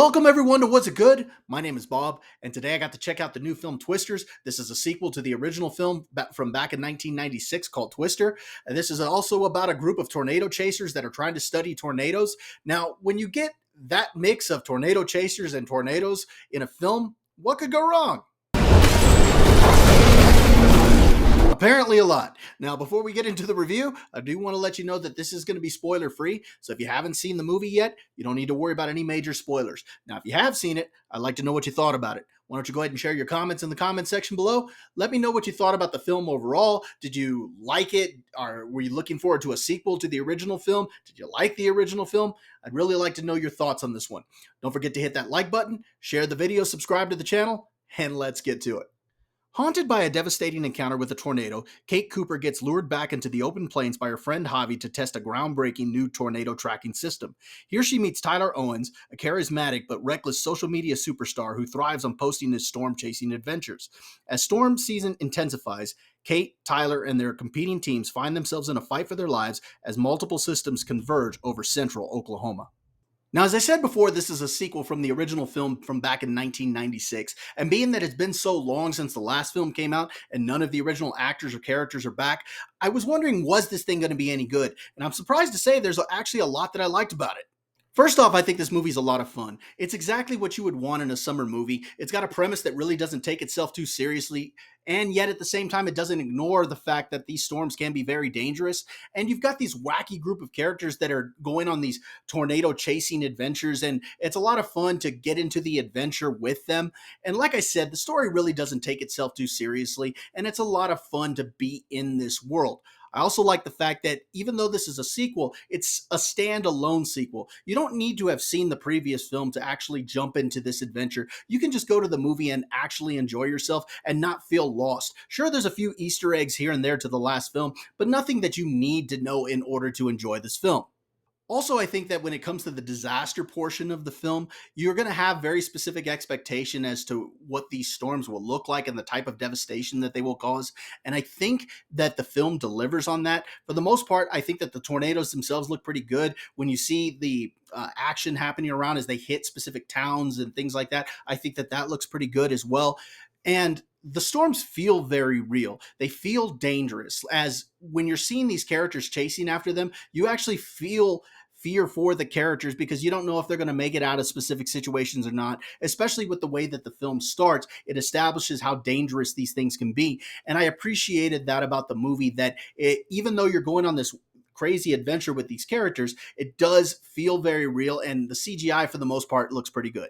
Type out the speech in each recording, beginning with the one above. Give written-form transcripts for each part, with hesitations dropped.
Welcome everyone to What's It Good? My name is Bob, and today I got to check out the new film Twisters. This is a sequel to the original film from back in 1996 called Twister. And this is also about a group of tornado chasers that are trying to study tornadoes. Now, when you get that mix of tornado chasers and tornadoes in a film, what could go wrong? Apparently a lot. Now, before we get into the review, I do want to let you know that this is going to be spoiler free. So if you haven't seen the movie yet, you don't need to worry about any major spoilers. Now, if you have seen it, I'd like to know what you thought about it. Why don't you go ahead and share your comments in the comment section below? Let me know what you thought about the film overall. Did you like it? Or were you looking forward to a sequel to the original film? Did you like the original film? I'd really like to know your thoughts on this one. Don't forget to hit that like button, share the video, subscribe to the channel, and let's get to it. Haunted by a devastating encounter with a tornado, Kate Cooper gets lured back into the open plains by her friend Javi to test a groundbreaking new tornado tracking system. Here she meets Tyler Owens, a charismatic but reckless social media superstar who thrives on posting his storm-chasing adventures. As storm season intensifies, Kate, Tyler, and their competing teams find themselves in a fight for their lives as multiple systems converge over central Oklahoma. Now, as I said before, this is a sequel from the original film from back in 1996. And being that it's been so long since the last film came out and none of the original actors or characters are back, I was wondering, was this thing going to be any good? And I'm surprised to say there's actually a lot that I liked about it. First off, I think this movie's a lot of fun. It's exactly what you would want in a summer movie. It's got a premise that really doesn't take itself too seriously, and yet at the same time, it doesn't ignore the fact that these storms can be very dangerous. And you've got these wacky group of characters that are going on these tornado chasing adventures, and it's a lot of fun to get into the adventure with them. And like I said, the story really doesn't take itself too seriously, and it's a lot of fun to be in this world. I also like the fact that even though this is a sequel, it's a standalone sequel. You don't need to have seen the previous film to actually jump into this adventure. You can just go to the movie and actually enjoy yourself and not feel lost. Sure, there's a few Easter eggs here and there to the last film, but nothing that you need to know in order to enjoy this film. Also, I think that when it comes to the disaster portion of the film, you're going to have very specific expectation as to what these storms will look like and the type of devastation that they will cause. And I think that the film delivers on that. For the most part, I think that the tornadoes themselves look pretty good. When you see the action happening around as they hit specific towns and things like that, I think that that looks pretty good as well. And the storms feel very real. They feel dangerous. As when you're seeing these characters chasing after them, you actually feel fear for the characters because you don't know if they're going to make it out of specific situations or not, especially with the way that the film starts. It establishes how dangerous these things can be. And I appreciated that about the movie, that even though you're going on this crazy adventure with these characters, it does feel very real, and the CGI for the most part looks pretty good.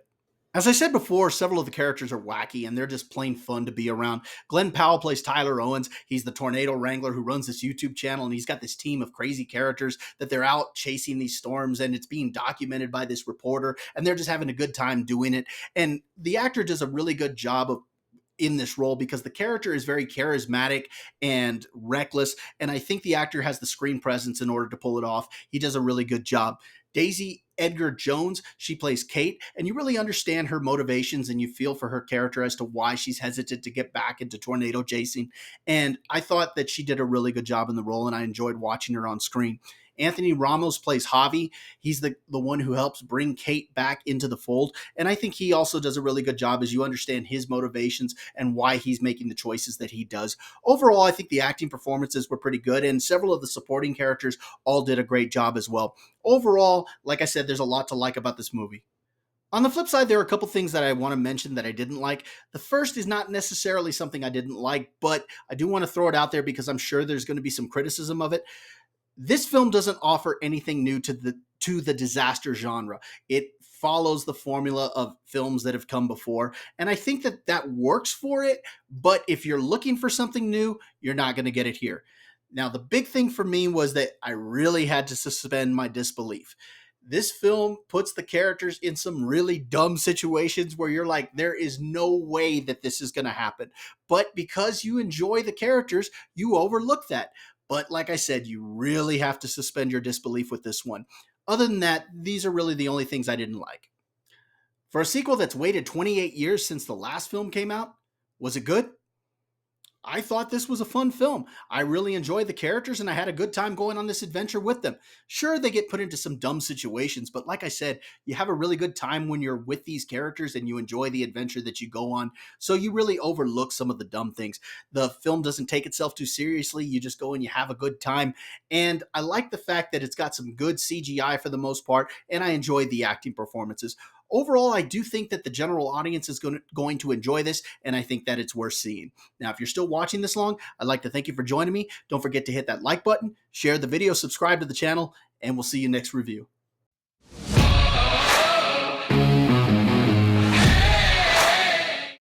As I said before, several of the characters are wacky and they're just plain fun to be around. Glenn Powell plays Tyler Owens. He's the tornado wrangler who runs this YouTube channel, and he's got this team of crazy characters that they're out chasing these storms, and it's being documented by this reporter, and they're just having a good time doing it. And the actor does a really good job of in this role because the character is very charismatic and reckless, and I think the actor has the screen presence in order to pull it off. He does a really good job. Daisy Edgar Jones, she plays Kate, and you really understand her motivations and you feel for her character as to why she's hesitant to get back into tornado chasing. And I thought that she did a really good job in the role, and I enjoyed watching her on screen. Anthony Ramos plays Javi. He's the one who helps bring Kate back into the fold. And I think he also does a really good job as you understand his motivations and why he's making the choices that he does. Overall, I think the acting performances were pretty good, and several of the supporting characters all did a great job as well. Overall, like I said, there's a lot to like about this movie. On the flip side, there are a couple things that I want to mention that I didn't like. The first is not necessarily something I didn't like, but I do want to throw it out there because I'm sure there's going to be some criticism of it. This film doesn't offer anything new to the disaster genre. It follows the formula of films that have come before, and I think that that works for it. But if you're looking for something new, you're not going to get it here. Now, the big thing for me was that I really had to suspend my disbelief. This film puts the characters in some really dumb situations where you're like, there is no way that this is going to happen. But because you enjoy the characters, you overlook that. But like I said, you really have to suspend your disbelief with this one. Other than that, these are really the only things I didn't like. For a sequel that's waited 28 years since the last film came out, was it good? I thought this was a fun film. I really enjoyed the characters and I had a good time going on this adventure with them. Sure, they get put into some dumb situations, but like I said, you have a really good time when you're with these characters and you enjoy the adventure that you go on. So you really overlook some of the dumb things. The film doesn't take itself too seriously. You just go and you have a good time. And I like the fact that it's got some good CGI for the most part, and I enjoyed the acting performances. Overall, I do think that the general audience is going to enjoy this, and I think that it's worth seeing. Now, if you're still watching this long, I'd like to thank you for joining me. Don't forget to hit that like button, share the video, subscribe to the channel, and we'll see you next review.